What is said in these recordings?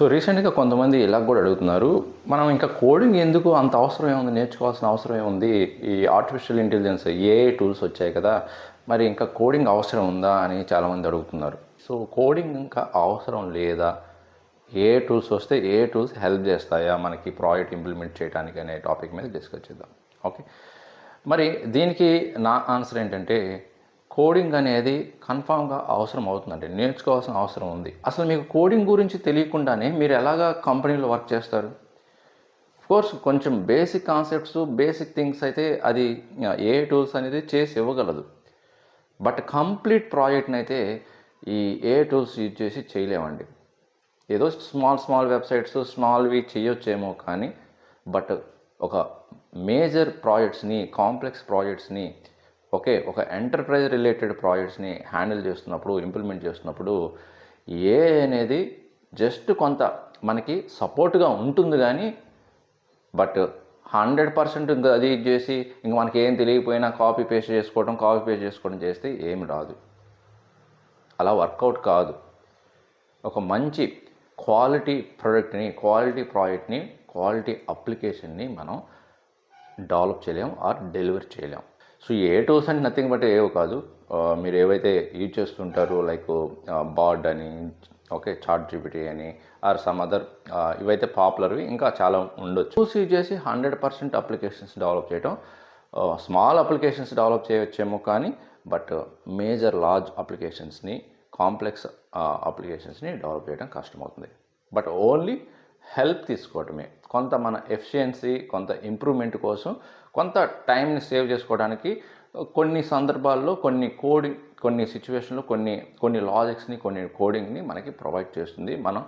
So రీసెంట్గా కొంతమంది ఇలా కూడా అడుగుతున్నారు, మనం ఇంకా కోడింగ్ ఎందుకు అంత అవసరం ఏముంది, నేర్చుకోవాల్సిన అవసరం ఏముంది, ఈ ఆర్టిఫిషియల్ ఇంటెలిజెన్స్ ఏఐ టూల్స్ వచ్చాయి కదా, మరి ఇంకా కోడింగ్ అవసరం ఉందా అని చాలామంది అడుగుతున్నారు. సో కోడింగ్ ఇంకా అవసరం లేదా, ఏ టూల్స్ వస్తే ఏ టూల్స్ హెల్ప్ చేస్తాయా మనకి ప్రాజెక్ట్ ఇంప్లిమెంట్ చేయడానికి అనే టాపిక్ మీద డిస్కస్ చేద్దాం. ఓకే, మరి దీనికి నా ఆన్సర్ ఏంటంటే, కోడింగ్ అనేది కన్ఫామ్గా అవసరం అవుతుందండి, నేర్చుకోవాల్సిన అవసరం ఉంది. అసలు మీకు కోడింగ్ గురించి తెలియకుండానే మీరు ఎలాగా కంపెనీలో వర్క్ చేస్తారు? కోర్స్ కొంచెం బేసిక్ కాన్సెప్ట్స్, బేసిక్ థింగ్స్ అయితే అది ఏ టూల్స్ అనేది చేసి ఇవ్వగలదు. బట్ కంప్లీట్ ప్రాజెక్ట్ని అయితే ఈ ఏ టూల్స్ యూజ్ చేసి చేయలేమండి. ఏదో స్మాల్ వెబ్సైట్స్ స్మాల్వి చేయొచ్చేమో కానీ, బట్ ఒక మేజర్ ప్రాజెక్ట్స్ని, కాంప్లెక్స్ ప్రాజెక్ట్స్ని, ఒక ఎంటర్ప్రైజ్ రిలేటెడ్ ప్రాజెక్ట్స్ని హ్యాండిల్ చేస్తున్నప్పుడు, ఇంప్లిమెంట్ చేస్తున్నప్పుడు ఏఐ అనేది జస్ట్ కొంత మనకి సపోర్ట్గా ఉంటుంది కానీ, బట్ 100% ఇంకా అది చేసి ఇంక మనకి ఏం తెలియకపోయినా కాపీ పేస్ట్ చేసుకోవడం చేస్తే ఏమి రాదు. అలా వర్కౌట్ కాదు. ఒక మంచి క్వాలిటీ ప్రోడక్ట్ని, క్వాలిటీ ప్రాజెక్ట్ని, క్వాలిటీ అప్లికేషన్ని మనం డెవలప్ చేయలేం ఆర్ డెలివర్ చేయలేం. సో ఏ టూల్స్ అంటే నథింగ్ బట్ ఏవో కాదు, మీరు ఏవైతే యూజ్ చేస్తుంటారో లైక్ బార్డ్ అని, చాట్ జీపీటీ అని, ఆర్ సమ్ అదర్ ఇవైతే పాపులర్వి, ఇంకా చాలా ఉండొచ్చు. టూల్స్ యూజ్ చేసి 100% అప్లికేషన్స్ డెవలప్ చేయడం, స్మాల్ అప్లికేషన్స్ డెవలప్ చేయవచ్చేమో కానీ, బట్ మేజర్ లార్జ్ అప్లికేషన్స్ని, కాంప్లెక్స్ అప్లికేషన్స్ని డెవలప్ చేయడం కష్టమవుతుంది. బట్ ఓన్లీ హెల్ప్ తీసుకోవటమే, కొంత మన ఎఫిషియన్సీ, కొంత ఇంప్రూవ్మెంట్ కోసం, కొంత టైంని సేవ్ చేసుకోవడానికి కొన్ని సందర్భాల్లో కొన్ని సిచ్యువేషన్లో కొన్ని లాజిక్స్ని, కొన్ని కోడింగ్ని మనకి ప్రొవైడ్ చేస్తుంది. మనం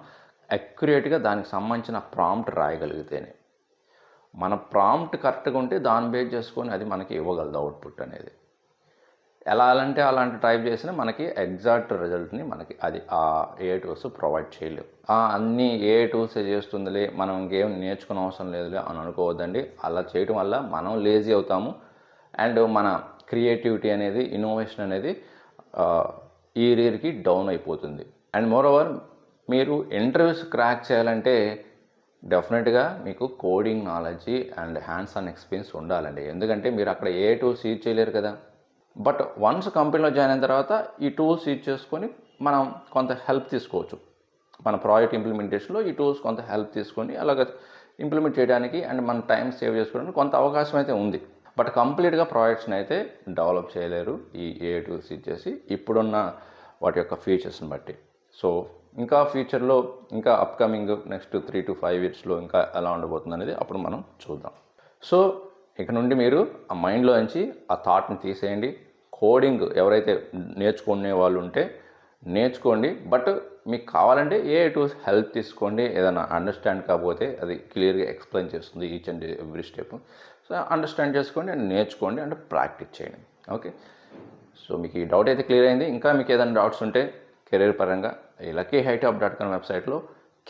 అక్యురేట్గా దానికి సంబంధించిన ప్రాంప్ట్ రాయగలిగితేనే. మన ప్రాంప్ట్ కరెక్ట్గా ఉంటే దాన్ని బేస్ చేసుకొని అది మనకి ఇవ్వగలదు అవుట్పుట్ అనేది. అలాంటి టైప్ చేసినా మనకి ఎగ్జాక్ట్ రిజల్ట్ని మనకి అది ఆ ఏ టూల్స్ ప్రొవైడ్ చేయలేవు. అన్నీ ఏ టూల్సే చేస్తుందిలే, మనం ఇంకేం నేర్చుకునే అవసరం లేదులే అని అనుకోవద్దండి. అలా చేయడం వల్ల మనం లేజీ అవుతాము అండ్ మన క్రియేటివిటీ అనేది, ఇన్నోవేషన్ అనేది ఈ ఇయర్కి డౌన్ అయిపోతుంది. అండ్ మోరోవర్, మీరు ఇంటర్వ్యూస్ క్రాక్ చేయాలంటే డెఫినెట్గా మీకు coding knowledge and hands on experience ఉండాలండి. ఎందుకంటే మీరు అక్కడ ఏ టూల్స్ యూజ్ చేయలేరు కదా. బట్ వన్స్ కంపెనీలో జాయిన్ అయిన తర్వాత ఈ టూల్స్ యూజ్ చేసుకొని మనం కొంత హెల్ప్ తీసుకోవచ్చు. మన ప్రాజెక్ట్ ఇంప్లిమెంటేషన్లో ఈ టూల్స్ కొంత హెల్ప్ తీసుకొని అలాగ ఇంప్లిమెంట్ చేయడానికి అండ్ మన టైం సేవ్ చేసుకోవడానికి కొంత అవకాశం అయితే ఉంది. బట్ కంప్లీట్గా ప్రాజెక్ట్స్ని అయితే డెవలప్ చేయలేరు ఈ ఏ టూల్స్ యూజ్ చేసి, ఇప్పుడున్న వాటి యొక్క ఫీచర్స్ని బట్టి. సో ఇంకా ఫ్యూచర్లో, ఇంకా అప్కమింగ్ నెక్స్ట్ 3 to 5 yearsలో ఇంకా ఎలా ఉండబోతుంది అనేది అప్పుడు మనం చూద్దాం. సో ఇక నుండి మీరు ఆ మైండ్లో నుంచి ఆ థాట్ని తీసేయండి. కోడింగ్ ఎవరైతే నేర్చుకునే వాళ్ళు ఉంటే నేర్చుకోండి, బట్ మీకు కావాలంటే ఏ టూల్స్ హెల్ప్ తీసుకోండి. ఏదైనా అండర్స్టాండ్ కాకపోతే అది క్లియర్గా ఎక్స్ప్లెయిన్ చేస్తుంది each and every step. So understand చేసుకోండి అండ్ నేర్చుకోండి అండ్ ప్రాక్టీస్ చేయండి. ఓకే, సో మీకు ఈ డౌట్ అయితే క్లియర్ అయింది. ఇంకా మీకు ఏదైనా డౌట్స్ ఉంటే కెరీర్ పరంగా ఈ luckyhitop.com వెబ్సైట్లో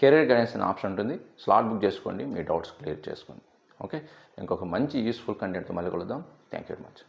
కెరీర్ గైడెన్స్ అనే ఆప్షన్ ఉంటుంది. స్లాట్ బుక్ చేసుకోండి, మీ డౌట్స్ క్లియర్ చేసుకోండి. ఓకే, ఇంకొక మంచి యూస్ఫుల్ కంటెంట్తో మళ్ళీ కలుద్దాం. Thank you very much.